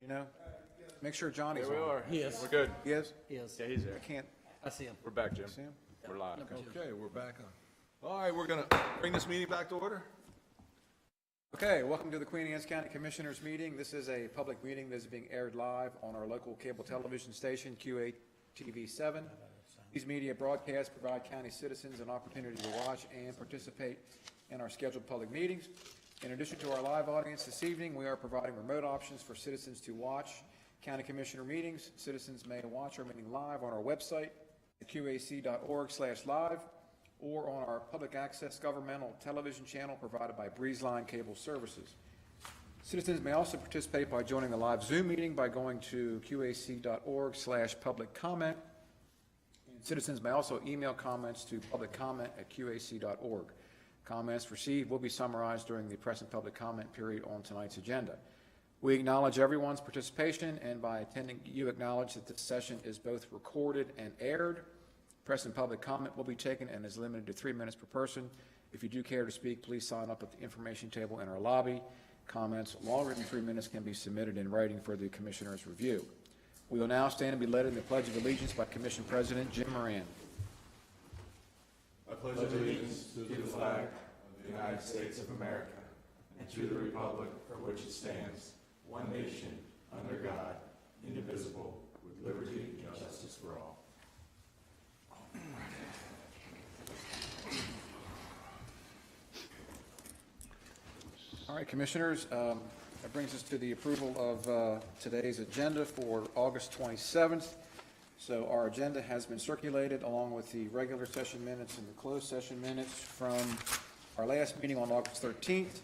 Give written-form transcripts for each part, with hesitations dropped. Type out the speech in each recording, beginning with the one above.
No? Make sure Johnny's on. There we are. Yes. We're good. He is? Yes, Yeah, he's there. I can't I see him. We're back, Jim. see him. We're live. Okay, we're back on. All right, we're going to bring this meeting back to order. Okay, welcome to the Queen Anne's County Commissioners meeting. This is a public meeting that is being aired live on our local cable television station, QACTV 7. These media broadcasts provide county citizens an opportunity to watch and participate in our scheduled public meetings. In addition to our live audience this evening, we are providing remote options for citizens to watch county commissioner meetings. Citizens may watch our meeting live on our website at qac.org/live or on our public access governmental television channel provided by Breezeline Cable Services. Citizens may also participate by joining the live Zoom meeting by going to qac.org/public comment. Citizens may also email comments to publiccomment@qac.org. Comments received will be summarized during the press and public comment period on tonight's agenda. We acknowledge everyone's participation, and by attending, you acknowledge that this session is both recorded and aired. Press and public comment will be taken and is limited to 3 minutes per person. If you do care to speak, please sign up at the information table in our lobby. Comments longer than 3 minutes can be submitted in writing for the Commissioner's review. We will now stand and be led in the Pledge of Allegiance by Commission President Jim Moran. I pledge allegiance to the flag of the United States of America and to the republic for which it stands, one nation, under God, indivisible, with liberty and justice for all. All right, Commissioners, that brings us to the approval of today's agenda for August 27th. So our agenda has been circulated along with the regular session minutes and the closed session minutes from our last meeting on August 13th.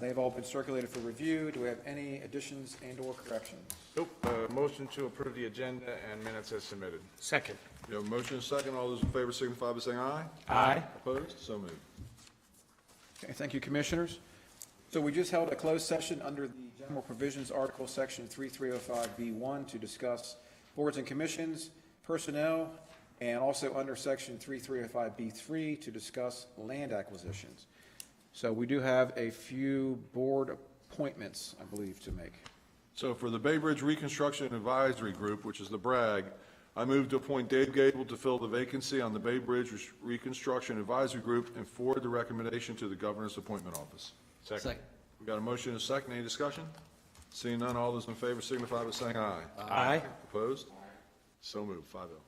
They've all been circulated for review. Do we have any additions and/or corrections? Nope. Motion to approve the agenda and minutes as submitted. Second. You have a motion and a second. All those in favor signify by saying aye. Aye. Opposed? So moved. Okay, thank you, Commissioners. So we just held a closed session under the General Provisions Article Section 3305B1 to discuss boards and commissions, personnel, and also under Section 3305B3 to discuss land acquisitions. So we do have a few board appointments, I believe, to make. So for the Bay Bridge Reconstruction Advisory Group, which is the BRAG, I move to appoint Dave Gable to fill the vacancy on the Bay Bridge Reconstruction Advisory Group and forward the recommendation to the Governor's Appointment Office. Second. We got a motion and a second. Any discussion? Seeing none, all those in favor signify by saying aye. Aye. Opposed? So moved, 5-0.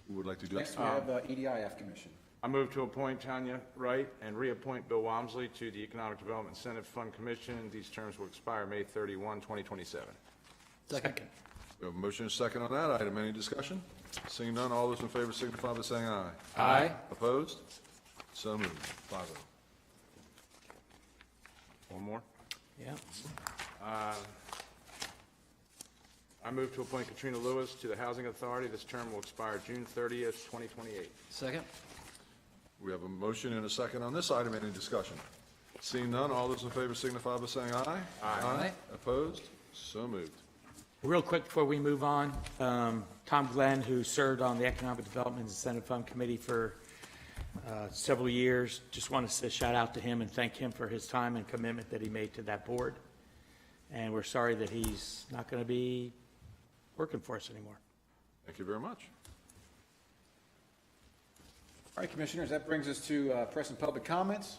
Who would like to do Next, it? we have EDIF Commission. I move to appoint Tanya Wright and reappoint Bill Walmsley to the Economic Development Incentive Fund Commission. These terms will expire May 31, 2027. Second. We have a motion and a second on that item. Any discussion? Seeing none, all those in favor signify by saying aye. Aye. Opposed? So moved, 5-0. One more. Yeah. I move to appoint Katrina Lewis to the Housing Authority. This term will expire June 30th, 2028. Second. We have a motion and a second on this item. Any discussion? Seeing none, all those in favor signify by saying aye. Aye. Opposed? So moved. Real quick before we move on, Tom Glenn, who served on the Economic Development Incentive Fund Committee for several years, just want to say shout out to him and thank him for his time and commitment that he made to that board. And we're sorry that he's not going to be working for us anymore. Thank you very much. All right, Commissioners, that brings us to press and public comments.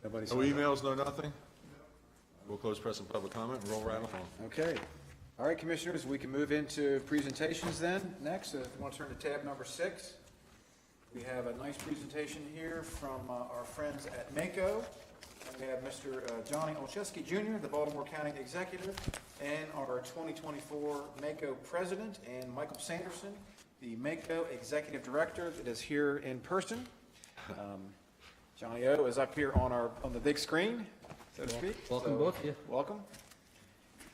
Nobody No emails, no nothing? We'll close press and public comment and roll right along. Okay. All right, Commissioners, we can move into presentations then. Next, if you want to turn to tab number 6, we have a nice presentation here from our friends at MACO. And we have Mr. Johnny Olszewski Jr., the Baltimore County Executive, and our 2024 MACO President, and Michael Sanderson, the MACO Executive Director that is here in person. Johnny O is up here on the big screen, so to speak. Welcome, both of you. Welcome.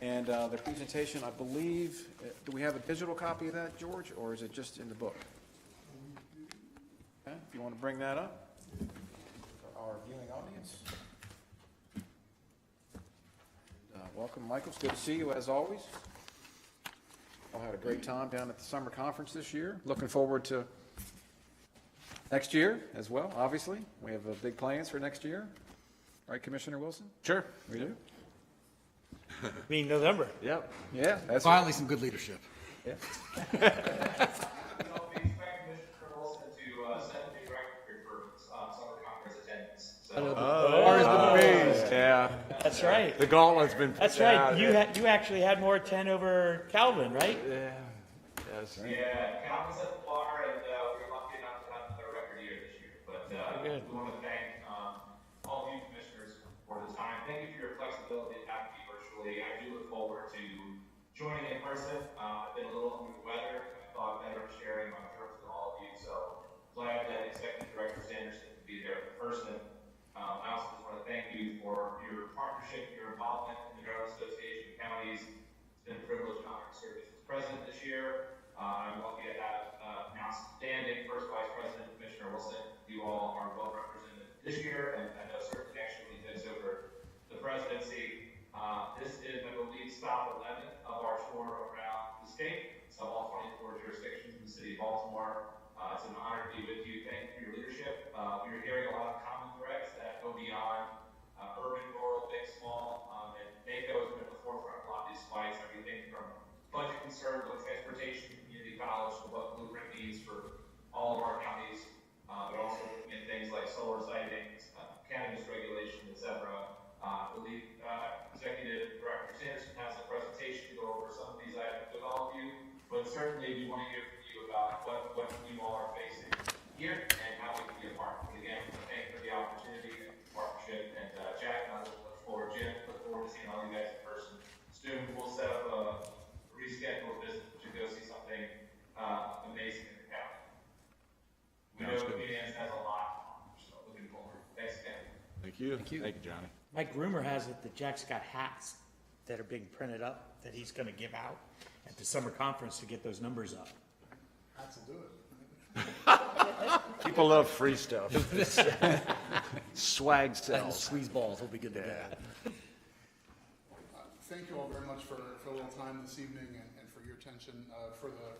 And the presentation, I believe, do we have a digital copy of that, George, or is it just in the book? Okay, if you want to bring that up for our viewing audience. Welcome, Michael. It's good to see you, as always. All had a great time down at the summer conference this year. Looking forward to next year as well, obviously. We have big plans for next year. Right, Commissioner Wilson? Sure. We do? Being November. Yep. Yeah, that's. Finally, some good leadership. I'll be expecting Mr. Wilson to set a new record for summer conference attendance. So Yeah. That's right. The gauntlet's been. That's right. You actually had more 10 over Calvin, right? Yeah. Yes. yeah, Calvin's at the bar, and we're lucky enough to have another record year this year. But Good. we want to thank all of you commissioners for the time. Thank you for your flexibility to have me virtually. I do look forward to joining in person. I've been a little under the weather. I thought better of sharing my thoughts with all of you. So glad that Executive Director Sanderson could be there in person. I also just want to thank you for your partnership, your involvement in the Maryland Association of Counties. It's been a privilege and honor to serve as president this year. I'm lucky to have an outstanding first vice president, Commissioner Wilson. You all are well represented this year, and I know certainly next year when he takes over the presidency. This is, I believe, stop 11 of our tour around the state, so all 24 jurisdictions in the city of Baltimore. It's an honor to be with you. Thank you for your leadership. We're hearing a lot of common threads that go beyond urban, rural, big, small, and NACO has been at the forefront of a lot of these fights, everything from budget concerns with transportation, community college, to what Blueprint means for all of our counties, but also in things like solar sightings, cannabis regulation, et cetera. I believe Executive Director Sanderson has a presentation to go over some of these items with all of you, but certainly we want to hear from you about what you all are facing here and how we can be a part. Again, thank you for the opportunity and partnership. And Jack and I look forward, Jim, look forward to seeing all you guys in person soon. We'll set up a rescheduled visit to go see something amazing in the county. We know Phoenix has a lot, so looking forward. Thanks again. Thank you. Thank you, Johnny. Mike, rumor has it that Jack's got hats that are being printed up that he's going to give out at the summer conference to get those numbers up. Hats will do it. People love free stuff. Swag And sells. squeeze balls will be good to go. Thank you all very much for a little time this evening and for your attention. For the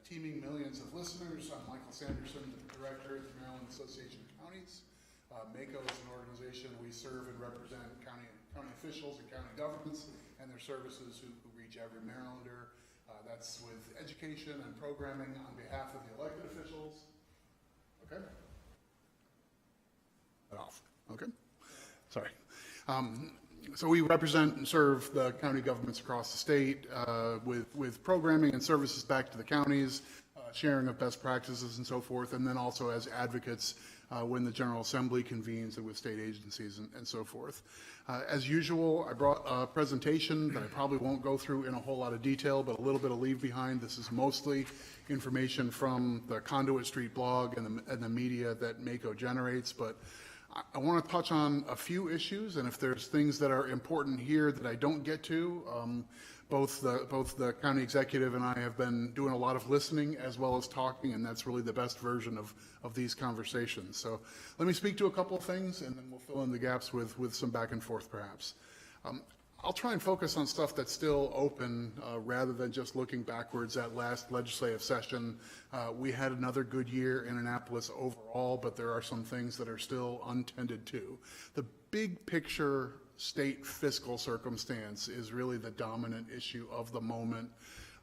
teeming millions of listeners, I'm Michael Sanderson, the Director of the Maryland Association of Counties. MACO is an organization we serve and represent county officials and county governments and their services who reach every Marylander. That's with education and programming on behalf of the elected officials. Okay? Off. Okay. Sorry. So we represent and serve the county governments across the state with programming and services back to the counties, sharing of best practices and so forth, and then also as advocates when the General Assembly convenes and with state agencies and so forth. As usual, I brought a presentation that I probably won't go through in a whole lot of detail, but a little bit of leave behind. This is mostly information from the Conduit Street blog and the media that MACO generates, but I want to touch on a few issues, and if there's things that are important here that I don't get to, both the county executive and I have been doing a lot of listening as well as talking, and that's really the best version of these conversations. So let me speak to a couple of things, and then we'll fill in the gaps with some back and forth perhaps. I'll try and focus on stuff that's still open rather than just looking backwards at last legislative session. We had another good year in Annapolis overall, but there are some things that are still untended to. The big picture state fiscal circumstance is really the dominant issue of the moment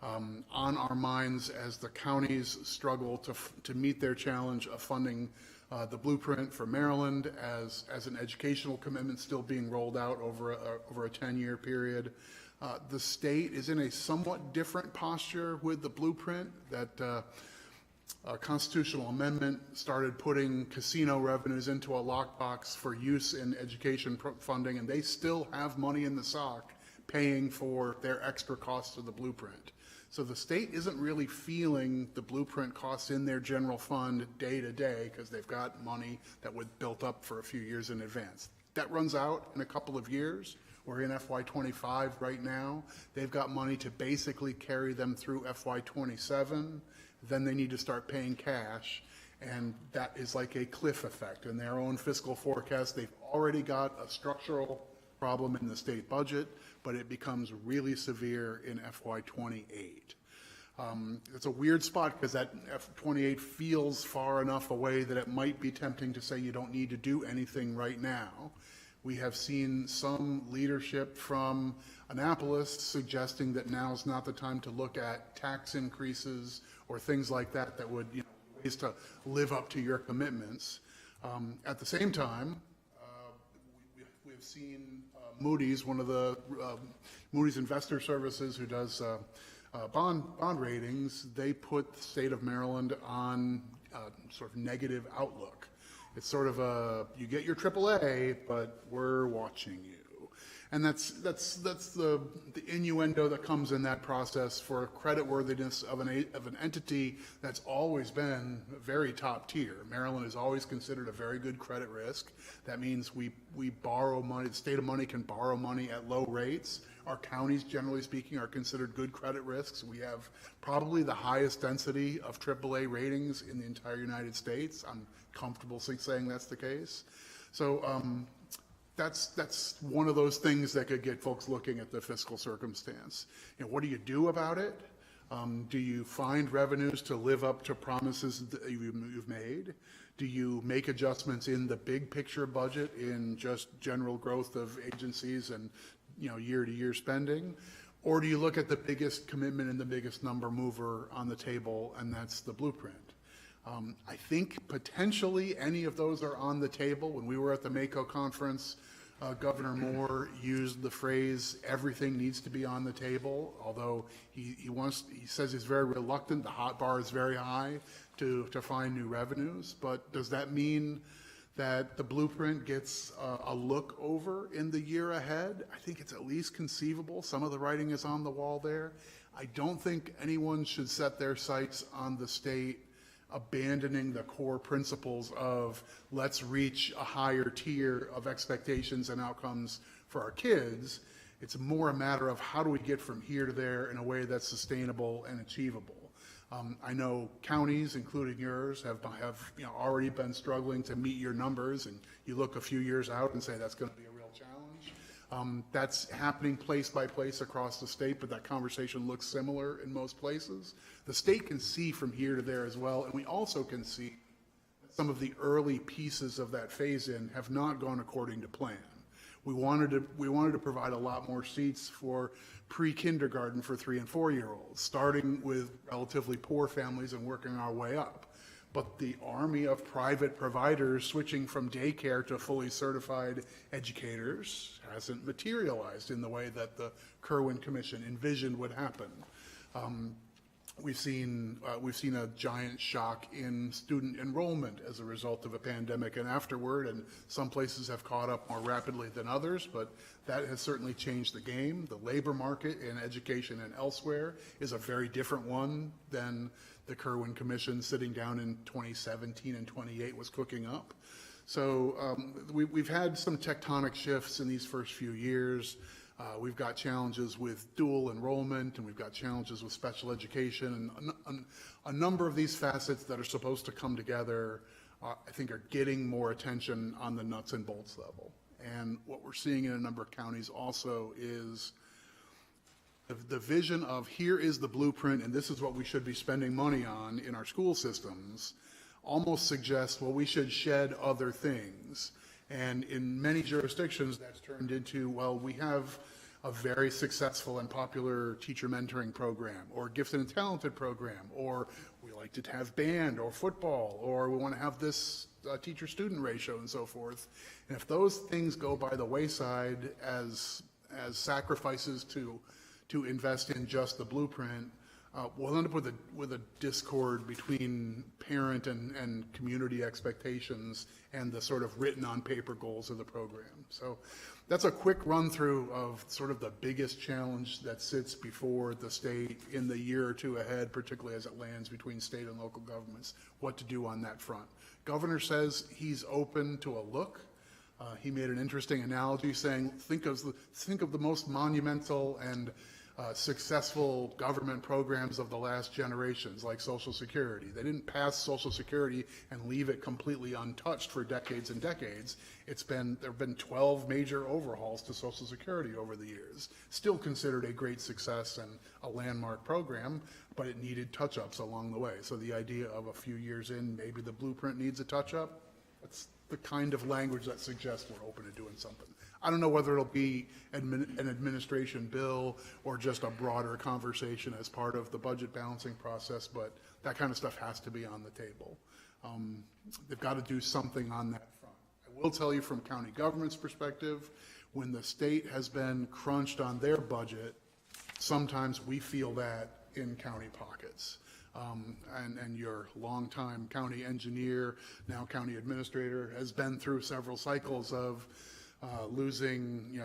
on our minds as the counties struggle to meet their challenge of funding the blueprint for Maryland as an educational commitment still being rolled out over a 10-year period. The state is in a somewhat different posture with the blueprint. That a constitutional amendment started putting casino revenues into a lockbox for use in education funding, and they still have money in the sock paying for their extra costs of the blueprint. So the state isn't really feeling the blueprint costs in their general fund day to day because they've got money that was built up for a few years in advance. That runs out in a couple of years. We're in FY25 right now. They've got money to basically carry them through FY27. Then they need to start paying cash, and that is like a cliff effect. In their own fiscal forecast, they've already got a structural problem in the state budget, but it becomes really severe in FY28. It's a weird spot because that F28 feels far enough away that it might be tempting to say you don't need to do anything right now. We have seen some leadership from Annapolis suggesting that now's not the time to look at tax increases or things like that that would, ways to live up to your commitments. At the same time, we've seen Moody's, one of the Moody's Investor Services, who does bond ratings, they put the state of Maryland on sort of negative outlook. It's sort of you get your AAA, but we're watching you. And that's the innuendo that comes in that process for creditworthiness of an entity that's always been very top tier. Maryland is always considered a very good credit risk. That means we borrow money, the state of money can borrow money at low rates. Our counties, generally speaking, are considered good credit risks. We have probably the highest density of AAA ratings in the entire United States. I'm comfortable saying that's the case. So that's one of those things that could get folks looking at the fiscal circumstance. What do you do about it? Do you find revenues to live up to promises that you've made? Do you make adjustments in the big picture budget in just general growth of agencies and year-to-year spending? Or do you look at the biggest commitment and the biggest number mover on the table, and that's the blueprint? I think potentially any of those are on the table. When we were at the MACO conference, Governor Moore used the phrase, everything needs to be on the table, although he says he's very reluctant. The hot bar is very high to find new revenues. But does that mean that the blueprint gets a look over in the year ahead? I think it's at least conceivable. Some of the writing is on the wall there. I don't think anyone should set their sights on the state abandoning the core principles of let's reach a higher tier of expectations and outcomes for our kids. It's more a matter of how do we get from here to there in a way that's sustainable and achievable. I know counties, including yours, have already been struggling to meet your numbers, and you look a few years out and say that's going to be a real challenge. That's happening place by place across the state, but that conversation looks similar in most places. The state can see from here to there as well, and we also can see that some of the early pieces of that phase-in have not gone according to plan. We wanted to provide a lot more seats for pre-kindergarten for 3- and 4-year-olds, starting with relatively poor families and working our way up. But the army of private providers switching from daycare to fully certified educators hasn't materialized in the way that the Kerwin Commission envisioned would happen. We've seen a giant shock in student enrollment as a result of a pandemic and afterward, and some places have caught up more rapidly than others, but that has certainly changed the game. The labor market in education and elsewhere is a very different one than the Kerwin Commission sitting down in 2017 and 28 was cooking up. So we've had some tectonic shifts in these first few years. We've got challenges with dual enrollment, and we've got challenges with special education, and a number of these facets that are supposed to come together, I think, are getting more attention on the nuts and bolts level. And what we're seeing in a number of counties also is the vision of here is the blueprint and this is what we should be spending money on in our school systems almost suggests, well, we should shed other things. And in many jurisdictions, that's turned into, well, we have a very successful and popular teacher mentoring program or gifted and talented program, or we like to have band or football, or we want to have this teacher-student ratio and so forth. And if those things go by the wayside as sacrifices to invest in just the blueprint, we'll end up with a discord between parent and community expectations and the sort of written on paper goals of the program. So that's a quick run through of sort of the biggest challenge that sits before the state in the year or two ahead, particularly as it lands between state and local governments, what to do on that front. Governor says he's open to a look. He made an interesting analogy saying, think of the most monumental and successful government programs of the last generations, like Social Security. They didn't pass Social Security and leave it completely untouched for decades and decades. There have been 12 major overhauls to Social Security over the years. Still considered a great success and a landmark program, but it needed touch-ups along the way. So the idea of a few years in, maybe the blueprint needs a touch-up, the kind of language that suggests we're open to doing something. I don't know whether it'll be an administration bill or just a broader conversation as part of the budget balancing process, but that kind of stuff has to be on the table. They've got to do something on that front. I will tell you from county government's perspective, when the state has been crunched on their budget, sometimes we feel that in county pockets. And your longtime county engineer, now county administrator, has been through several cycles of losing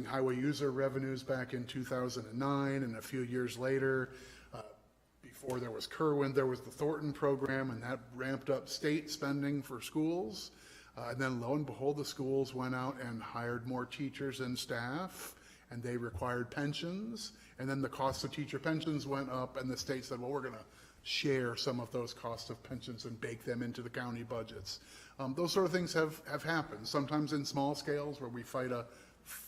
highway user revenues back in 2009, and a few years later, before there was Kerwin, there was the Thornton program, and that ramped up state spending for schools. And then lo and behold, the schools went out and hired more teachers and staff, and they required pensions. And then the cost of teacher pensions went up, and the state said, well, we're going to share some of those costs of pensions and bake them into the county budgets. Those sort of things have happened, sometimes in small scales where we fight a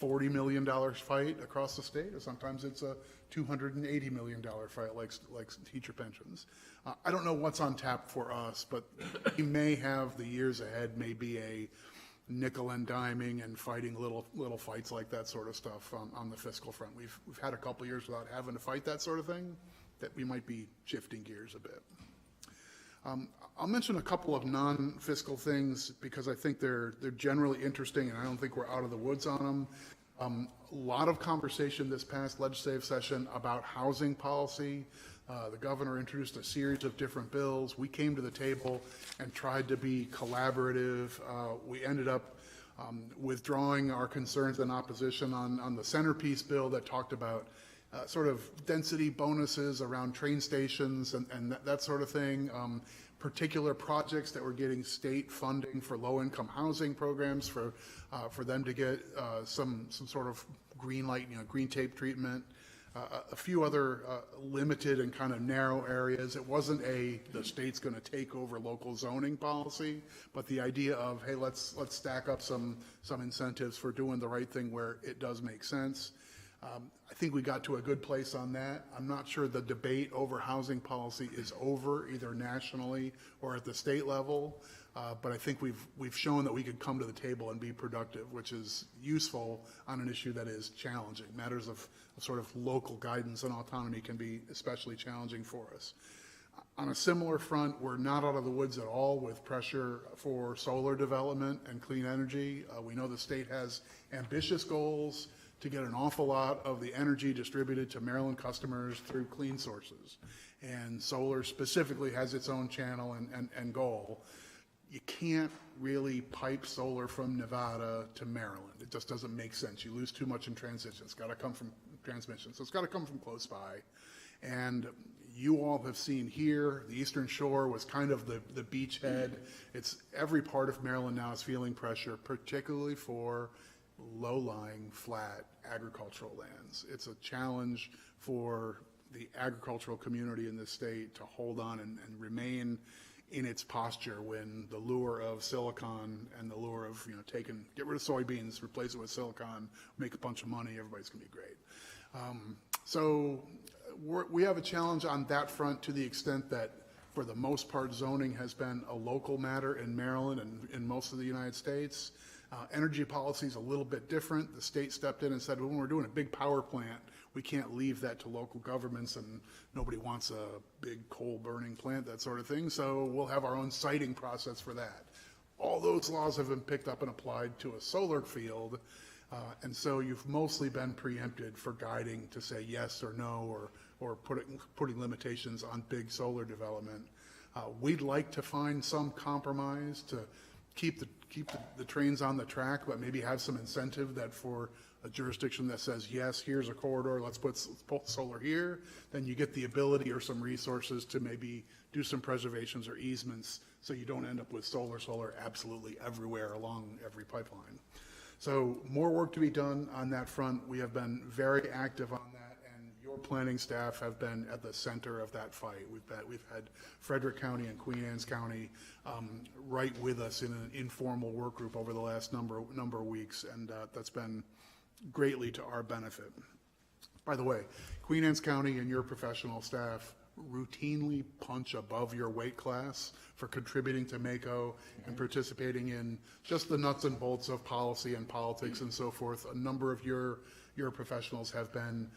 $40 million fight across the state, or sometimes it's a $280 million fight like teacher pensions. I don't know what's on tap for us, but we may have the years ahead, maybe a nickel and diming and fighting little fights like that sort of stuff on the fiscal front. We've had a couple years without having to fight that sort of thing, that we might be shifting gears a bit. I'll mention a couple of non-fiscal things because I think they're generally interesting, and I don't think we're out of the woods on them. A lot of conversation this past legislative session about housing policy. The governor introduced a series of different bills. We came to the table and tried to be collaborative. We ended up withdrawing our concerns and opposition on the centerpiece bill that talked about sort of density bonuses around train stations and that sort of thing. Particular projects that were getting state funding for low-income housing programs for them to get some sort of green light, green tape treatment. A few other limited and kind of narrow areas. It wasn't the state's going to take over local zoning policy, but the idea of, hey, let's stack up some incentives for doing the right thing where it does make sense. I think we got to a good place on that. I'm not sure the debate over housing policy is over, either nationally or at the state level, but I think we've shown that we could come to the table and be productive, which is useful on an issue that is challenging. Matters of sort of local guidance and autonomy can be especially challenging for us. On a similar front, we're not out of the woods at all with pressure for solar development and clean energy. We know the state has ambitious goals to get an awful lot of the energy distributed to Maryland customers through clean sources. And solar specifically has its own channel and goal. You can't really pipe solar from Nevada to Maryland. It just doesn't make sense. You lose too much in transition. It's got to come from transmission. So it's got to come from close by. And you all have seen here, the Eastern Shore was kind of the beachhead. It's every part of Maryland now is feeling pressure, particularly for low-lying, flat agricultural lands. It's a challenge for the agricultural community in this state to hold on and remain in its posture when the lure of silicon and the lure of, get rid of soybeans, replace it with silicon, make a bunch of money, everybody's gonna be great. So we have a challenge on that front to the extent that for the most part, zoning has been a local matter in Maryland and in most of the United States. Energy policy is a little bit different. The state stepped in and said, well, when we're doing a big power plant, we can't leave that to local governments, and nobody wants a big coal burning plant, that sort of thing. So we'll have our own siting process for that. All those laws have been picked up and applied to a solar field. And so you've mostly been preempted for guiding to say yes or no, or putting limitations on big solar development. We'd like to find some compromise to keep the trains on the track, but maybe have some incentive that for a jurisdiction that says, yes, here's a corridor, let's put solar here, then you get the ability or some resources to maybe do some preservations or easements so you don't end up with solar absolutely everywhere along every pipeline. So more work to be done on that front. We have been very active on that, and your planning staff have been at the center of that fight. We've had Frederick County and Queen Anne's County right with us in an informal work group over the last number of weeks, and that's been greatly to our benefit. By the way, Queen Anne's County and your professional staff routinely punch above your weight class for contributing to MACO and participating in just the nuts and bolts of policy and politics and so forth. A number of your professionals have been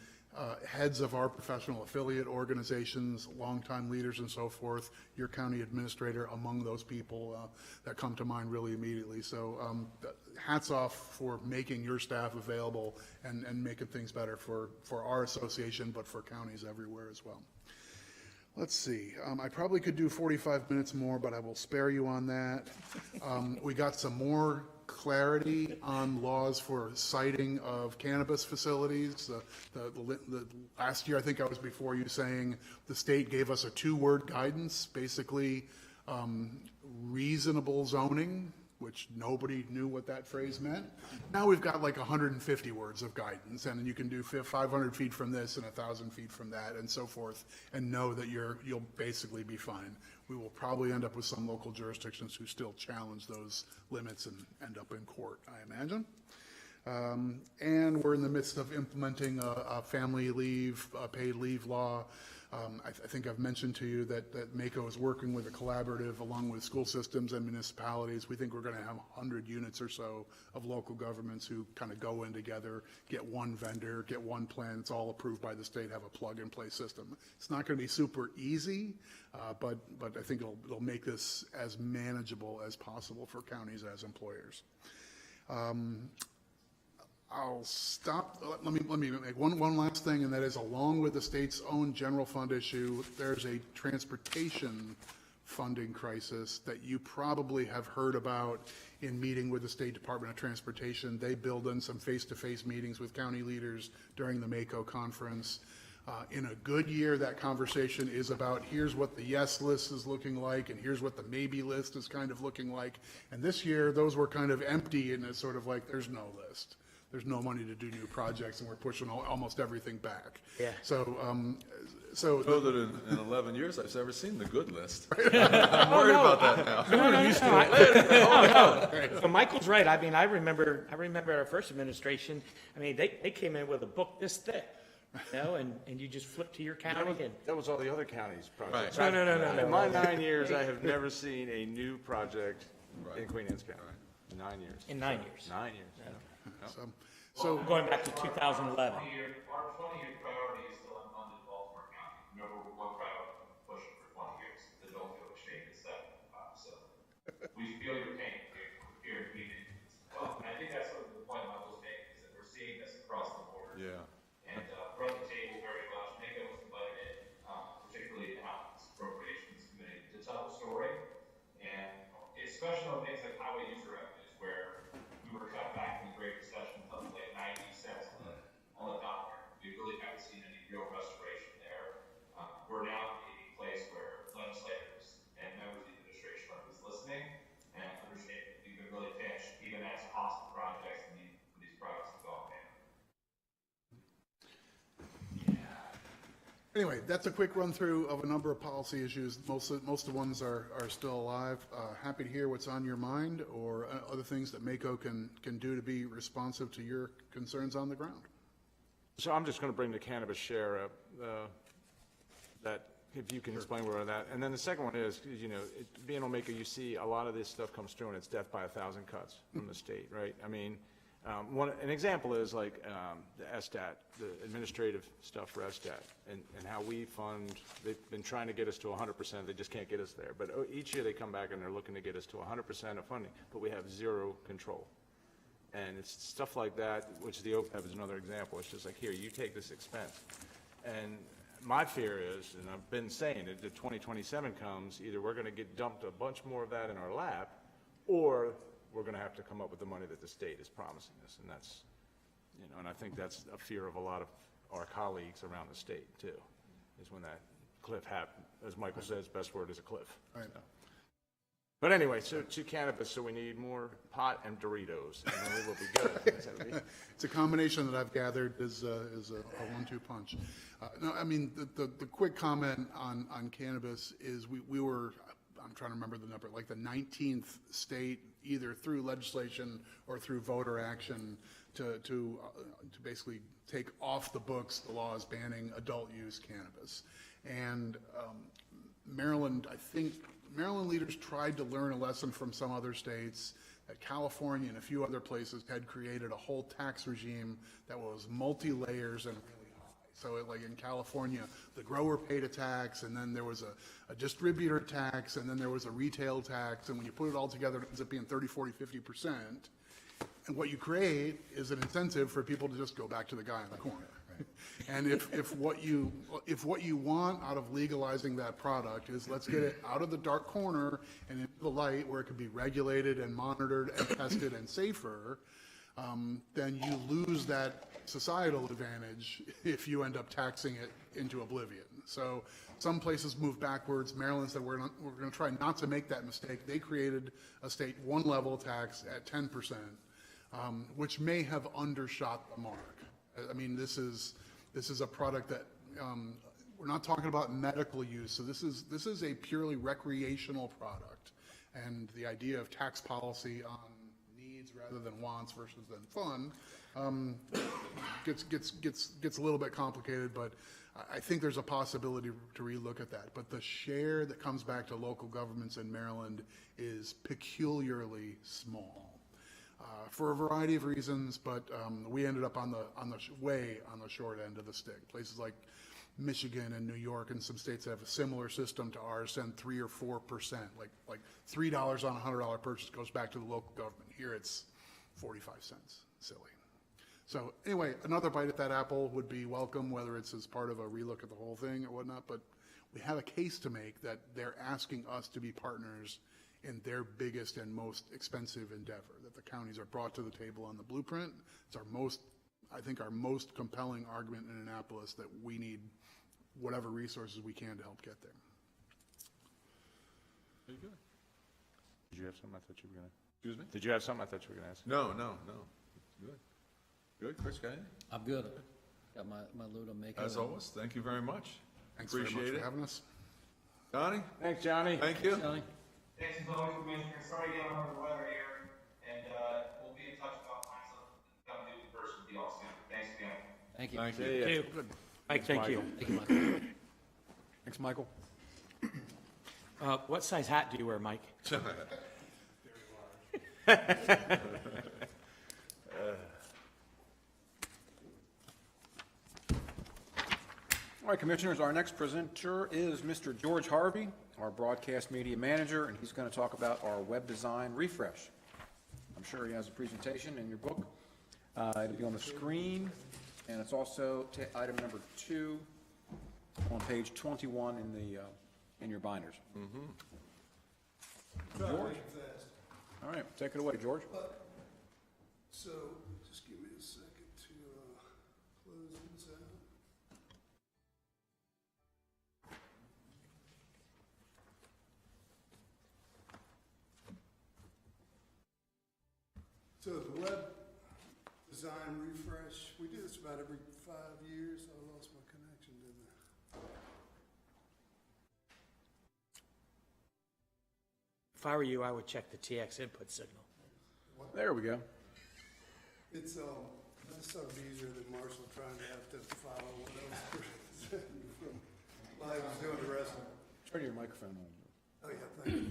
heads of our professional affiliate organizations, longtime leaders and so forth, your county administrator among those people that come to mind really immediately. So hats off for making your staff available and making things better for our association, but for counties everywhere as well. Let's see, I probably could do 45 minutes more, but I will spare you on that. We got some more clarity on laws for siting of cannabis facilities. The last year, I think I was before you saying the state gave us a 2-word guidance, basically reasonable zoning, which nobody knew what that phrase meant. Now we've got like 150 words of guidance, and you can do 500 feet from this and 1,000 feet from that and so forth, and know that you'll basically be fine. We will probably end up with some local jurisdictions who still challenge those limits and end up in court, I imagine. And we're in the midst of implementing a family leave, paid leave law. I think I've mentioned to you that MACO is working with a collaborative along with school systems and municipalities. We think we're going to have 100 units or so of local governments who kind of go in together, get one vendor, get one plan. It's all approved by the state, have a plug-and-play system. It's not going to be super easy, but I think it'll make this as manageable as possible for counties as employers. I'll stop. Let me make one last thing, and that is, along with the state's own general fund issue, there's a transportation funding crisis that you probably have heard about in meeting with the State Department of Transportation. They build in some face-to-face meetings with county leaders during the MACO conference. In a good year, that conversation is about here's what the yes list is looking like and here's what the maybe list is kind of looking like. And this year, those were kind of empty, and it's sort of like there's no list. There's no money to do new projects, and we're pushing almost everything back. Yeah. So, I know that in 11 years, I've never seen the good list. I'm worried about that now. No. So Michael's right. I mean, I remember our first administration. I mean, they came in with a book this thick, you know, and you just flip to your county and. That was all the other counties' projects. No. In my 9 years, I have never seen a new project in Queen Anne's County. 9 years. In 9 years. 9 years. so Going back to 2011. Our 20-year priority is still unfunded Baltimore County. Number one priority, pushing for 20 years. The adult exchange is 7.5. So we feel your pain here in Queen. Well, and I think that's sort of the point Michael's making, is that we're seeing this across the board. Yeah. And we're on the table very much. NACO was invited in, particularly the House Appropriations Committee, to tell the story. And especially on things like highway user revenues, where we were cut back in the Great Recession something like 90 cents on the dollar. We really haven't seen any real restoration there. We're now in a place where legislators and members of the administration are just listening and understanding that we've been really pinched, even as cost of projects and these projects have gone down. anyway, that's a quick run through of a number of policy issues. Most of the ones are still alive. Happy to hear what's on your mind or other things that MACO can do to be responsive to your concerns on the ground. So I'm just going to bring the cannabis share up, that if you can explain where that, and then the second one is, you know, being on MACO, you see a lot of this stuff comes through and it's death by 1,000 cuts from the state, right? I mean, an example is like the SDAT, the administrative stuff for SDAT, and how we fund. They've been trying to get us to 100%. They just can't get us there. But each year they come back and they're looking to get us to 100% of funding, but we have zero control. And it's stuff like that, which the OPEB is another example. It's just like, here, you take this expense. And my fear is, and I've been saying it, that 2027 comes, either we're going to get dumped a bunch more of that in our lap, or we're going to have to come up with the money that the state is promising us. And that's, you know, and I think that's a fear of a lot of our colleagues around the state too, is when that cliff happens. As Michael says, best word is a cliff. Right. So. But anyway, so to cannabis, so we need more pot and Doritos, and then we will be good. It's a combination that I've gathered is a 1-2 punch. No, I mean, the quick comment on cannabis is we were, I'm trying to remember the number, like the 19th state, either through legislation or through voter action, to basically take off the books the laws banning adult use cannabis. And Maryland, I think, Maryland leaders tried to learn a lesson from some other states, that California and a few other places had created a whole tax regime that was multi-layers and really high. So like in California, the grower paid a tax, and then there was a distributor tax, and then there was a retail tax, and when you put it all together, it ends up being 30, 40, 50%. And what you create is an incentive for people to just go back to the guy in the corner. And if what you want out of legalizing that product is let's get it out of the dark corner and into the light where it can be regulated and monitored and tested and safer, then you lose that societal advantage if you end up taxing it into oblivion. So some places move backwards. Maryland said we're going to try not to make that mistake. They created a state one-level tax at 10%, which may have undershot the mark. I mean, this is a product that we're not talking about medical use. So this is a purely recreational product, and the idea of tax policy on needs rather than wants versus than fun gets a little bit complicated. But I think there's a possibility to relook at that. But the share that comes back to local governments in Maryland is peculiarly small. For a variety of reasons, but we ended up on the short end of the stick. Places like Michigan and New York and some states that have a similar system to ours send 3 or 4%, like $3 on a $100 purchase goes back to the local government. Here it's 45 cents. Silly. So anyway, another bite at that apple would be welcome, whether it's as part of a relook at the whole thing or whatnot. But we have a case to make that they're asking us to be partners in their biggest and most expensive endeavor, that the counties are brought to the table on the blueprint. It's I think our most compelling argument in Annapolis that we need whatever resources we can to help get there. Very good. Did you have something I thought you were going to? Excuse me? Did you have something I thought you were going to ask? No. Good. Good, Chris, got anything? I'm good. Got my load of makeup. As always, thank you very much. Thanks Appreciate very much it. for having us. Donnie? Thanks, Johnny. Thank you. Thanks as always, Commissioner. Sorry to get under the weather here, and we'll be in touch about finding something to come do in person with y'all soon. Thanks again. Thank you. Thank See you. ya. Mike, thank you. Thank you, Michael. Thanks, Michael. What size hat do you wear, Mike? All right, Commissioners, our next presenter is Mr. George Harvey, our broadcast media manager, and he's going to talk about our web design refresh. I'm sure he has a presentation in your book. It'll be on the screen, and it's also item number 2 on page 21 in your binders. George? All right, take it away, George. So, just give me a second to close this out. So the web design refresh, we do this about every 5 years. I lost my connection, didn't I? If I were you, I would check the TX input signal. There we go. It's that's sort of easier than Marshall trying to have to follow what else from live was doing the rest of it. Turn your microphone on. Oh, yeah, thank you.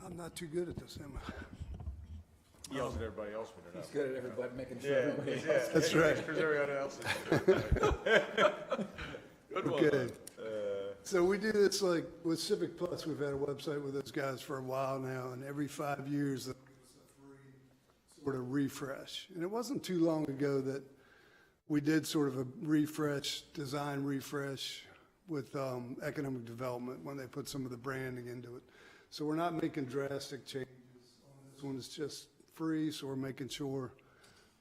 I'm not too good at this, am I? He yells at everybody else when they're He's good at everybody, making sure everybody else. That's right. Because everybody else is. Good one. Okay. So we do this like with Civic Plus. We've had a website with those guys for a while now, and every 5 years, they'll give us a free sort of refresh. And it wasn't too long ago that we did sort of a refresh, design refresh with economic development when they put some of the branding into it. So we're not making drastic changes on this one. It's just free, so we're making sure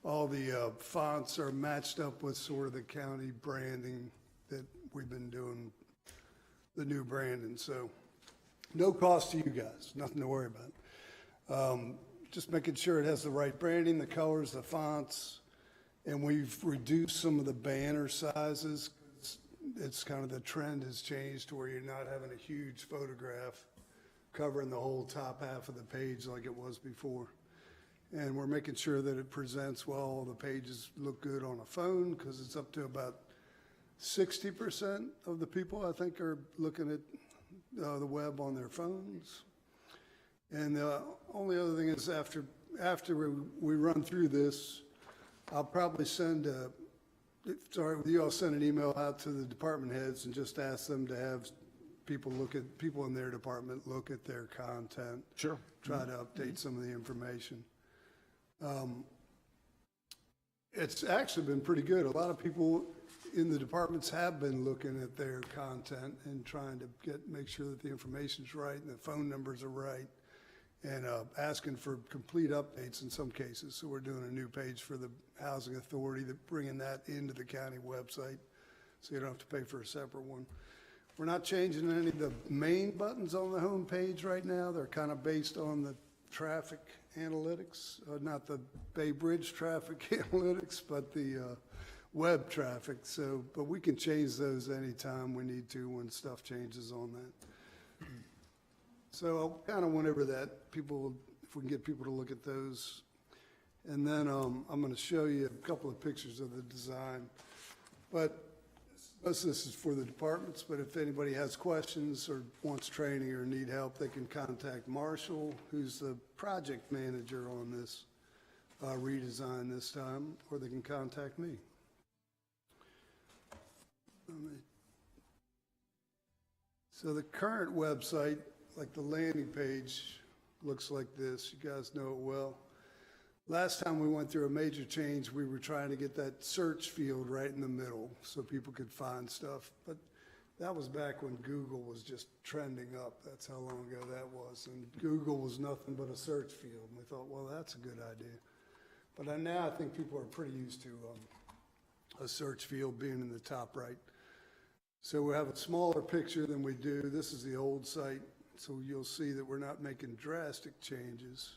all the fonts are matched up with sort of the county branding that we've been doing, the new branding. So no cost to you guys, nothing to worry about. Just making sure it has the right branding, the colors, the fonts, and we've reduced some of the banner sizes. It's kind of the trend has changed to where you're not having a huge photograph covering the whole top half of the page like it was before. And we're making sure that it presents well. The pages look good on a phone because it's up to about 60% of the people, I think, are looking at the web on their phones. And the only other thing is after we run through this, I'll probably send if it's all right with you, I'll send an email out to the department heads and just ask them to have people in their department look at their content. Sure. Try to update some of the information. It's actually been pretty good. A lot of people in the departments have been looking at their content and trying to make sure that the information's right and the phone numbers are right, and asking for complete updates in some cases. So we're doing a new page for the Housing Authority, bringing that into the county website, so you don't have to pay for a separate one. We're not changing any of the main buttons on the home page right now. They're kind of based on the traffic analytics, not the Bay Bridge traffic analytics, but the web traffic. So, but we can change those anytime we need to when stuff changes on that. So kind of whenever that if we can get people to look at those. And then I'm going to show you a couple of pictures of the design. But most of this is for the departments, but if anybody has questions or wants training or need help, they can contact Marshall, who's the project manager on this redesign this time, or they can contact me. So the current website, like the landing page, looks like this. You guys know it well. Last time we went through a major change, we were trying to get that search field right in the middle so people could find stuff. But that was back when Google was just trending up. That's how long ago that was. And Google was nothing but a search field. And we thought, well, that's a good idea. But now I think people are pretty used to a search field being in the top right. So we have a smaller picture than we do. This is the old site. So you'll see that we're not making drastic changes.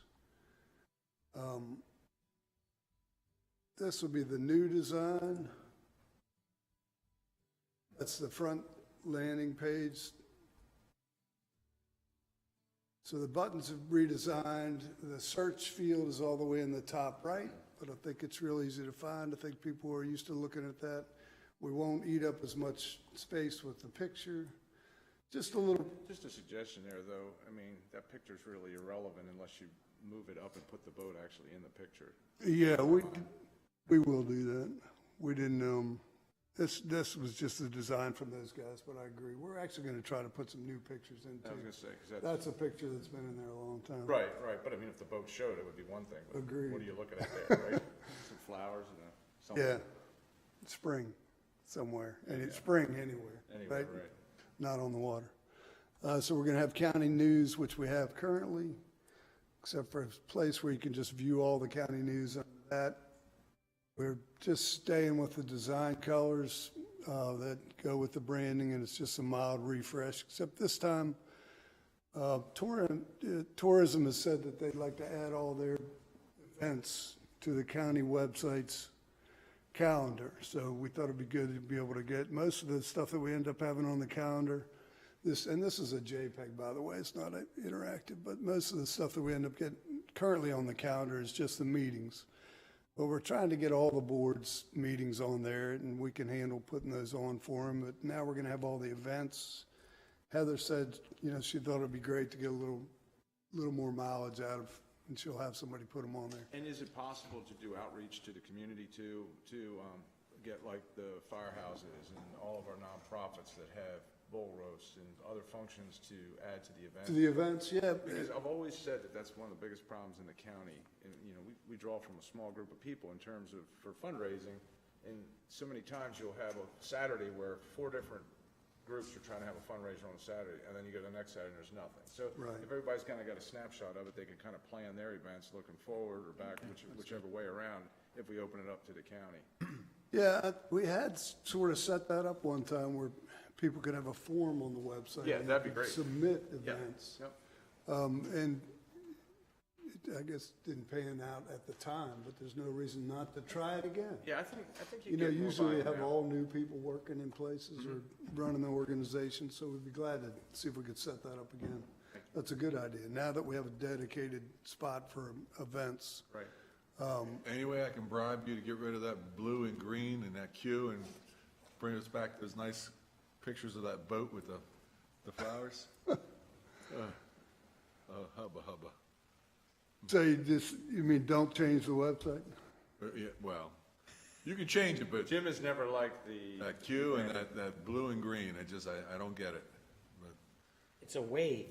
This will be the new design. That's the front landing page. So the buttons have redesigned. The search field is all the way in the top right, but I think it's real easy to find. I think people are used to looking at that. We won't eat up as much space with the picture. Just a suggestion there, though. I mean, that picture's really irrelevant unless you move it up and put the boat actually in the picture. Yeah, we will do that. We didn't, this was just the design from those guys, but I agree. We're actually going to try to put some new pictures in too. I was going to say, because That's a picture that's been in there a long time. Right, but I mean, if the boat showed, it would be one thing. But Agreed. What are you looking at there, right? Some flowers and something. Yeah, spring somewhere, and it's spring anywhere, Anyway, right. Not on the water. So we're going to have county news, which we have currently, except for a place where you can just view all the county news under that. We're just staying with the design colors that go with the branding, and it's just a mild refresh, except this time tourism has said that they'd like to add all their events to the county website's calendar. So we thought it'd be good to be able to get most of the stuff that we end up having on the calendar. This is a JPEG, by the way, it's not interactive, but most of the stuff that we end up getting currently on the calendar is just the meetings. But we're trying to get all the boards' meetings on there, and we can handle putting those on for them. But now we're going to have all the events. Heather said, she thought it'd be great to get a little more mileage out of, and she'll have somebody put them on there. And is it possible to do outreach to the community to get like the firehouses and all of our nonprofits that have bull roasts and other functions to add to the event? To the events, yeah. Because I've always said that that's one of the biggest problems in the county. And, we draw from a small group of people in terms of for fundraising. And so many times you'll have a Saturday where 4 different groups are trying to have a fundraiser on a Saturday, and then you go to the next Saturday and there's nothing. So if everybody's kind of got a snapshot of it, they can kind of plan their events looking forward or back, whichever way around, if we open it up to the county. Yeah, we had sort of set that up one time where people could have a form on the website. Yeah, that'd be great. Submit events. Yep. And I guess didn't pan out at the time, but there's no reason not to try it again. Yeah, I think you get more usually we buy-in have now. all new people working in places or running the organization, so we'd be glad to see if we could set that up again. That's a good idea. Now that we have a dedicated spot for events. Right. Any way I can bribe you to get rid of that blue and green and that Q and bring us back those nice pictures of that boat with the flowers. Hubba hubba. So you mean don't change the website? Yeah, well, you can change it, but Jim has never liked the. that Q and that blue and green, I don't get it. But, It's a wave.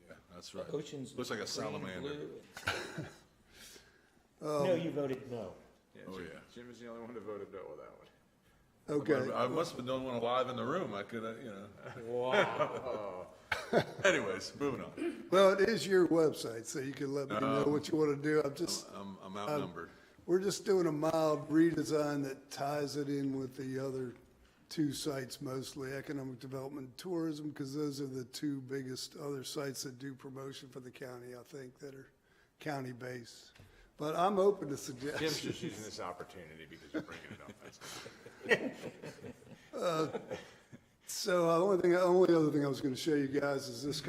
yeah, that's right. Ocean's Looks like a green and salamander. blue. No, you voted no. Oh, yeah. Jim is the only one that voted no on that one. Okay. I must have been the only one alive in the room. I could, you know. Wow. Anyways, moving on. Well, it is your website, so you can let me know what you want to do. I'm outnumbered. We're just doing a mild redesign that ties it in with the other two sites, mostly economic development and tourism, because those are the two biggest other sites that do promotion for the county, I think, that are county-based. But I'm open to Jim's suggestions. just using this opportunity because you're bringing it up. That's So only other thing I was going to show you guys is this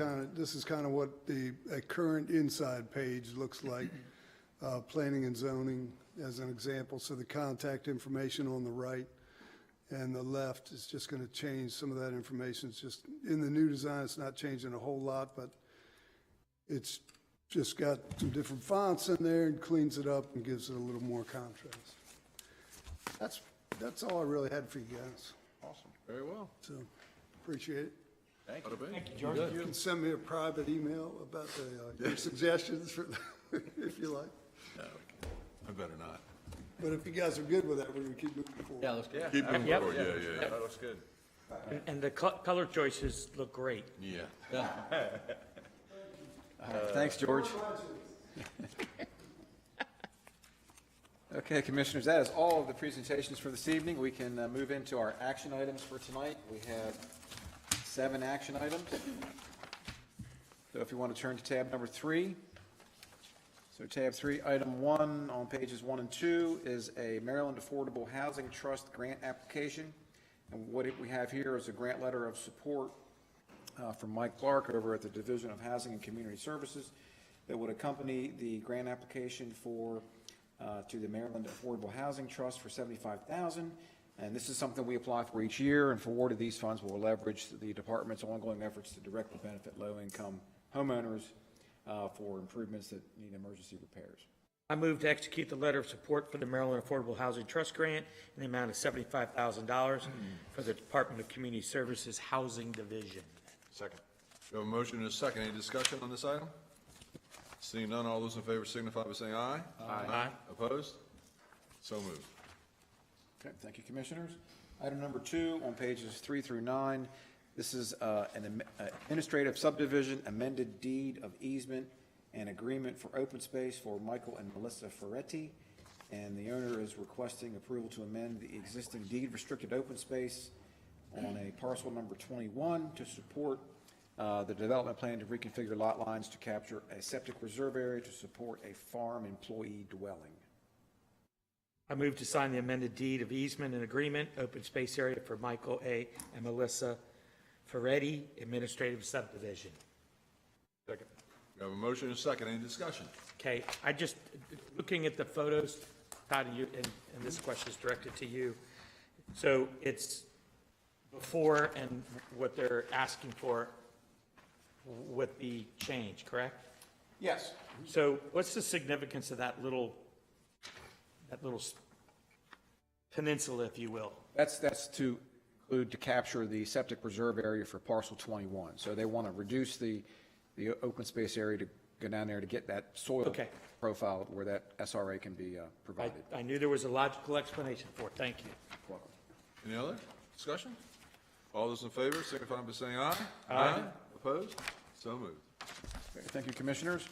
is kind of what a current inside page looks like. Planning and zoning as an example. So the contact information on the right and the left is just going to change. Some of that information is just in the new design. It's not changing a whole lot, but it's just got some different fonts in there and cleans it up and gives it a little more contrast. That's all I really had for you guys. Awesome. Very well. So appreciate it. Thank you. Thank you, George. You can send me a private email about your suggestions for, if you like. No, I better not. But if you guys are good with that, we're going to keep moving forward. Yeah, let's go. Keep moving Yep. forward. Yeah. That looks good. And the color choices look great. Yeah. Thanks, George. Okay, Commissioners, that is all of the presentations for this evening. We can move into our action items for tonight. We have 7 action items. So if you want to turn to tab number 3. So tab 3, item 1 on pages 1 and 2 is a Maryland Affordable Housing Trust grant application. And what we have here is a grant letter of support from Mike Clark over at the Division of Housing and Community Services that would accompany the grant application to the Maryland Affordable Housing Trust for $75,000. And this is something we apply for each year, and for award of these funds, we'll leverage the department's ongoing efforts to directly benefit low-income homeowners for improvements that need emergency repairs. I move to execute the letter of support for the Maryland Affordable Housing Trust Grant in the amount of $75,000 for the Department of Community Services Housing Division. Second. We have a motion and a second. Any discussion on this item? Seeing none, all those in favor signify by saying aye. Aye. Opposed? So moved. Okay, thank you, Commissioners. Item number 2 on pages 3 through 9. This is an administrative subdivision amended deed of easement and agreement for open space for Michael and Melissa Ferretti. And the owner is requesting approval to amend the existing deed restricted open space on a parcel number 21 to support the development plan to reconfigure lot lines to capture a septic reserve area to support a farm employee dwelling. I move to sign the amended deed of easement and agreement, open space area for Michael A. and Melissa Ferretti, administrative subdivision. Second. We have a motion and a second. Any discussion? Okay, I just, looking at the photos, Todd, and this question is directed to you. So it's before and what they're asking for would be changed, correct? Yes. So what's the significance of that little peninsula, if you will? That's to include to capture the septic reserve area for parcel 21. So they want to reduce the open space area to go down there to get that soil Okay. profile where that SRA can be provided. I knew there was a logical explanation for it. Thank you. Welcome. Any other discussion? All those in favor signify by saying aye. Aye. Opposed? So moved. Okay, thank you, Commissioners.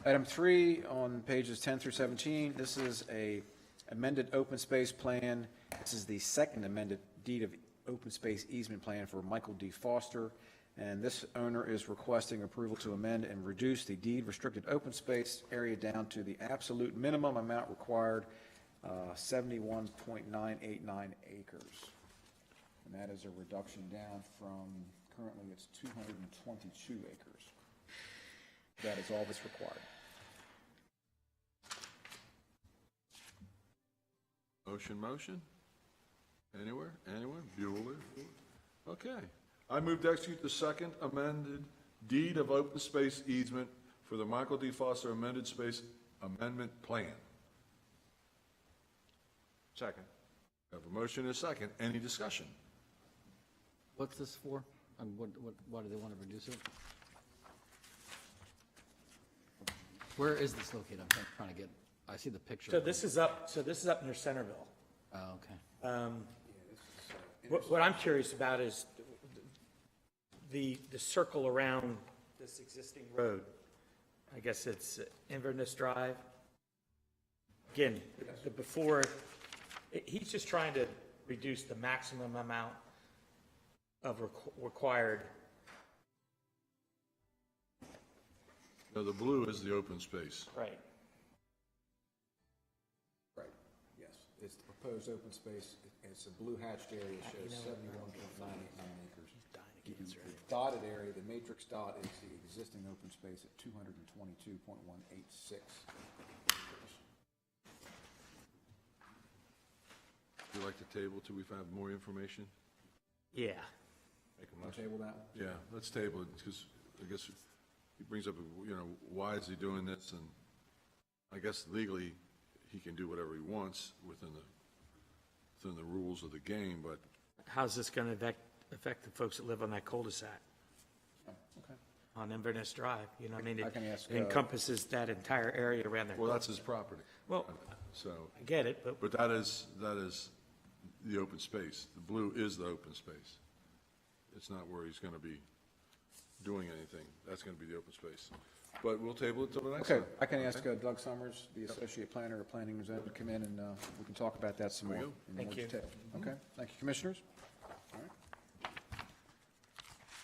Item 3 on pages 10 through 17, this is a amended open space plan. This is the second amended deed of open space easement plan for Michael D. Foster. And this owner is requesting approval to amend and reduce the deed restricted open space area down to the absolute minimum amount required, 71.989 acres. And that is a reduction down from, currently it's 222 acres. That is all that's required. Motion. Anywhere? Anyone? Bueller? Okay. I move to execute the second amended deed of open space easement for the Michael D. Foster amended space amendment plan. Second. I have a motion and a second. Any discussion? What's this for? And why do they want to reduce it? Where is this located? I'm trying to get, I see the picture. So this is up near Centerville. Oh, okay. What I'm curious about is the circle around this existing road. I guess it's Inverness Drive. Again, he's just trying to reduce the maximum amount of required. No, the blue is the open space. Right. Right, yes. It's the proposed open space. It's a blue hatched area, shows 71.989 acres. The dotted area, the matrix dot is the existing open space at 222.186 acres. Would you like to table till we have more information? Yeah. Make a Want to motion. table that one? Yeah, let's table it, because I guess he brings up, why is he doing this? And I guess legally, he can do whatever he wants within the rules of the game, but How's this going to affect the folks that live on that cul-de-sac Okay. on Inverness Drive? You know, I mean, I can ask, it encompasses that entire area around there. well, that's his property. Well, So, I get it, but but that is the open space. The blue is the open space. It's not where he's going to be doing anything. That's going to be the open space. But we'll table it till the next time. Okay, I can ask Doug Summers, the associate planner of planning and zoning, to come in and we can talk about that some more. There we in Thank more you. detail. Okay, thank you, commissioners. All right.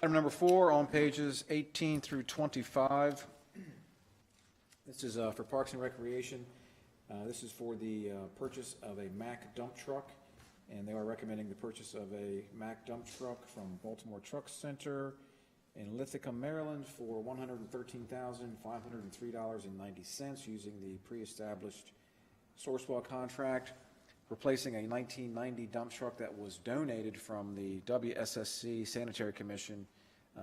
Item number 4 on pages 18 through 25. This is for Parks and Recreation. This is for the purchase of a Mack dump truck, and they are recommending the purchase of a Mack dump truck from Baltimore Truck Center in Lithicum, Maryland for $113,503.90 using the pre-established Sourcewell contract, replacing a 1990 dump truck that was donated from the WSSC Sanitary Commission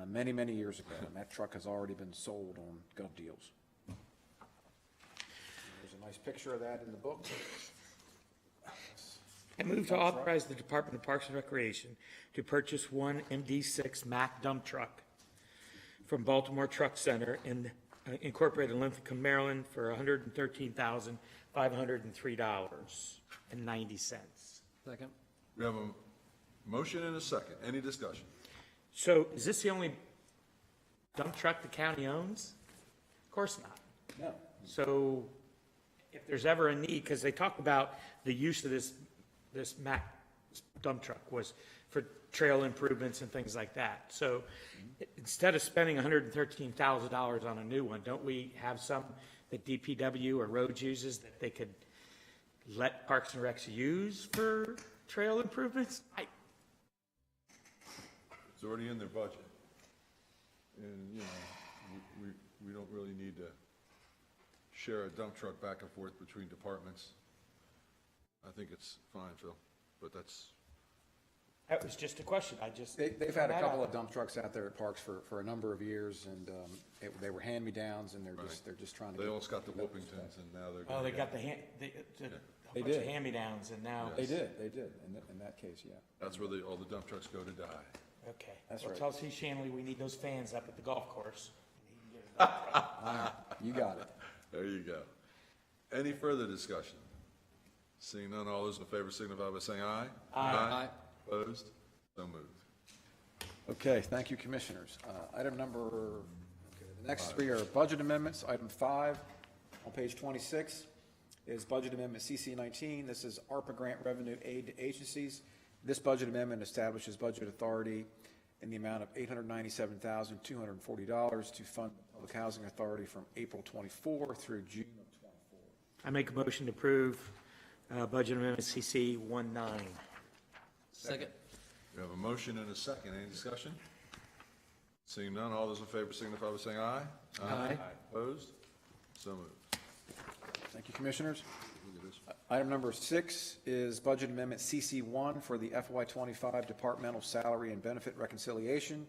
many, many years ago, and that truck has already been sold on Gov Deals. There's a nice picture of that in the book. I move to authorize the Department of Parks and Recreation to purchase one MD6 Mack dump truck from Baltimore Truck Center incorporated in Lincoln, Maryland for $113,503.90. Second? We have a motion and a second. Any discussion? So is this the only dump truck the county owns? Of course not. No, So if there's ever a need, because they talked about the use of this Mack dump truck was for trail improvements and things like that. So instead of spending $113,000 on a new one, don't we have some that DPW or roads uses that they could let Parks and Recs use for trail improvements? It's already in their budget. And, we don't really need to share a dump truck back and forth between departments. I think it's fine, Phil, but That was just a question. they've had a couple of dump trucks out there at parks for a number of years, and they were hand-me-downs, and they're just trying to. they almost got the Whoopingtons, and now they're. Oh, they got a bunch of hand-me-downs and now. They did, in that case, yeah. That's where all the dump trucks go to die. Okay. That's Well, right. tell T. Shanley we need those fans up at the golf course. You got it. There you go. Any further discussion? Seeing none, all those in favor signify by saying aye. Aye. Opposed? So moved. Okay, thank you, commissioners. Item number, the next 3 are budget amendments. Item 5 on page 26 is budget amendment CC 19. This is ARPA grant revenue aid to agencies. This budget amendment establishes budget authority in the amount of $897,240 to fund the Public Housing Authority from April 24 through June of 24. I make a motion to approve budget amendment CC 19. Second? We have a motion and a second. Any discussion? Seeing none, all those in favor signify by saying aye. Aye. Opposed? So moved. Thank you, commissioners. Look at this. Item number 6 is Budget Amendment CC1 for the FY25 Departmental Salary and Benefit Reconciliation.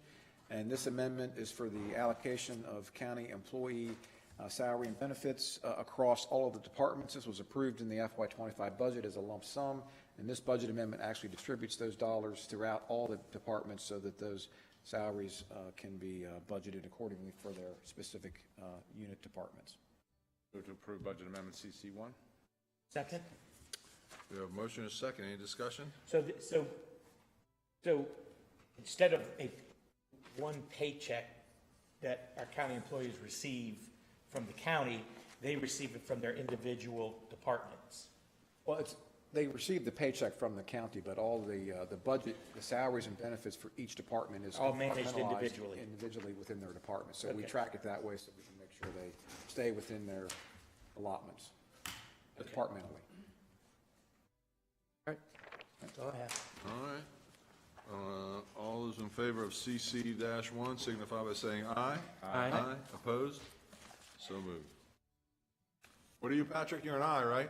And this amendment is for the allocation of county employee salary and benefits across all of the departments. This was approved in the FY25 budget as a lump sum, and this budget amendment actually distributes those dollars throughout all the departments so that those salaries can be budgeted accordingly for their specific unit departments. Move to approve budget amendment CC1. Second? We have a motion and a second. Any discussion? So instead of one paycheck that our county employees receive from the county, they receive it from their individual departments. Well, they receive the paycheck from the county, but all the budget, the salaries and benefits for each department is All managed compartmentalized individually. within their department. So we Okay. track it that way so we can make sure they stay within their allotments departmentally. All right, that's all I have. All right. All those in favor of CC-1 signify by saying aye. Aye. Opposed? So moved. What are you, Patrick? You're an aye, right?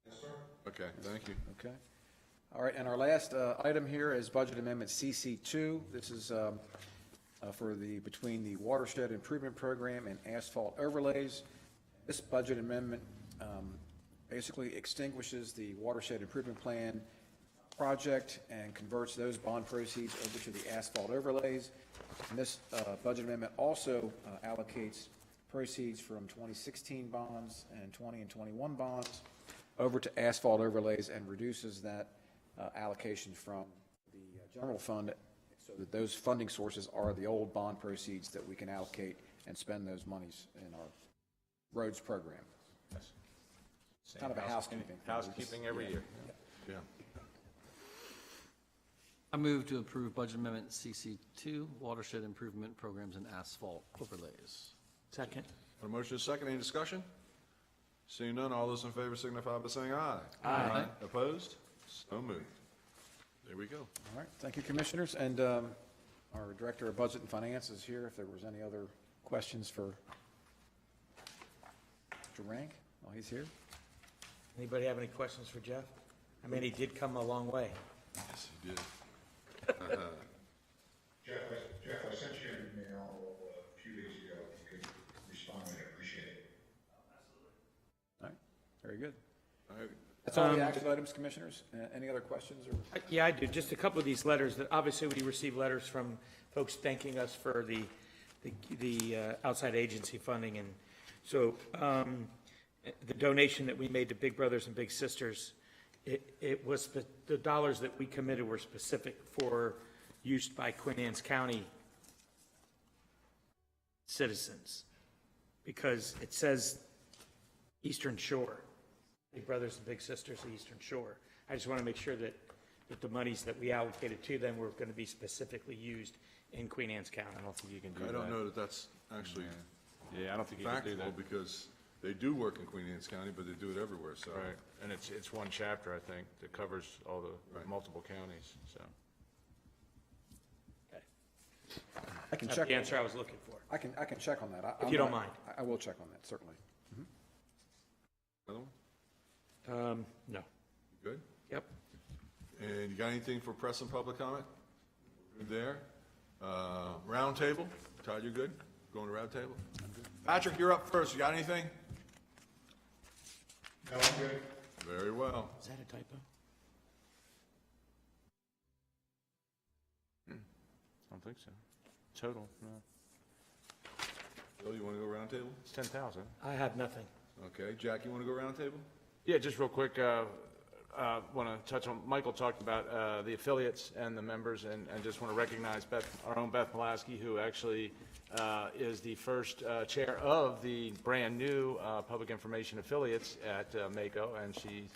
Yes, sir. Okay, thank you. Okay. All right, and our last item here is Budget Amendment CC2. This is for between the Watershed Improvement Program and asphalt overlays. This budget amendment basically extinguishes the Watershed Improvement Plan project and converts those bond proceeds over to the asphalt overlays. And this budget amendment also allocates proceeds from 2016 bonds and 20 and 21 bonds over to asphalt overlays and reduces that allocation from the general fund so that those funding sources are the old bond proceeds that we can allocate and spend those monies in our roads program. Kind of a housekeeping. Housekeeping every year. Yeah. I move to approve Budget Amendment CC2, Watershed Improvement Programs and Asphalt Overlays. Second? A motion and a second. Any discussion? Seeing none, all those in favor signify by saying aye. Aye. Opposed? So moved. There we go. All right, thank you, Commissioners. And our Director of Budget and Finance is here if there was any other questions for Mr. Rank while he's here. Anybody have any questions for Jeff? I mean, he did come a long way. Yes, he did. Jeff, I sent you an email a few days ago. If you could respond, I'd appreciate it. All right, very good. All right. That's all the action items, Commissioners. Any other questions? Or Yeah, I do. Just a couple of these letters that, obviously, we receive letters from folks thanking us for the outside agency funding. And so the donation that we made to Big Brothers and Big Sisters, it was the dollars that we committed were specific for use by Queen Anne's County citizens, because it says Eastern Shore, Big Brothers and Big Sisters of Eastern Shore. I just want to make sure that the monies that we allocated to them were going to be specifically used in Queen Anne's County. I don't think you can do that. I don't know that that's actually Yeah, I don't think you can do factual that. because they do work in Queen Anne's County, but they do it everywhere, so. Right, and it's one chapter, I think, that covers all the multiple counties, so. I can That's check. the answer I was looking for. I can check on that. If you don't mind. I will check on that, certainly. Another one? No. Good? Yep. And you got anything for press and public comment? Good there. Round table? Todd, you good? Going to round table? Patrick, you're up first. You got anything? No, I'm good. Very well. Is that a typo? I don't think so. Total, no. Bill, you want to go round table? It's 10,000. I have nothing. Okay. Jack, you want to go round table? Yeah, just real quick, want to touch on, Michael talked about the affiliates and the members, and just want to recognize our own Beth Pulaski, who actually is the first chair of the brand-new public information affiliates at MACO, and she's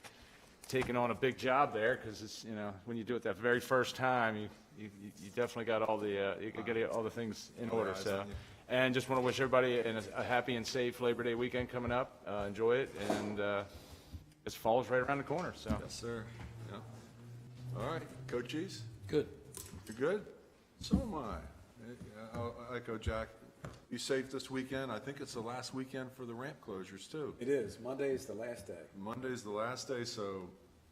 taken on a big job there, because it's, when you do it that very first time, you definitely got all the, you get all the things in order, eyes so. on you. And just want to wish everybody a happy and safe Labor Day weekend coming up. Enjoy it, and this fall's right around the corner, so. Yes, sir. Yeah. All right. Coach Cheese? Good. You good? So am I. I echo Jack. Be safe this weekend. I think it's the last weekend for the ramp closures, too. It is. Monday is the last day Monday's the last day, so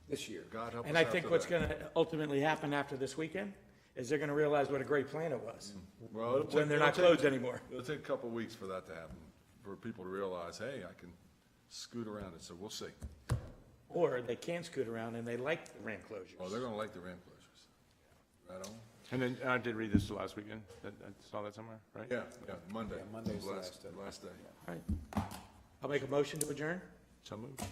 this year. God help us And I after think what's that. going to ultimately happen after this weekend is they're going to realize what a great plan it was, Well, it'll when they're not it'll take- closed anymore. It'll take a couple of weeks for that to happen, for people to realize, hey, I can scoot around it, so we'll see. Or they can scoot around and they like the ramp closures. Oh, they're gonna like the ramp closures. Right on? And then, I did read this last weekend, I saw that somewhere, right? Yeah, Monday. Yeah, Monday's the Last day. All right. I'll make a motion to adjourn. So moved.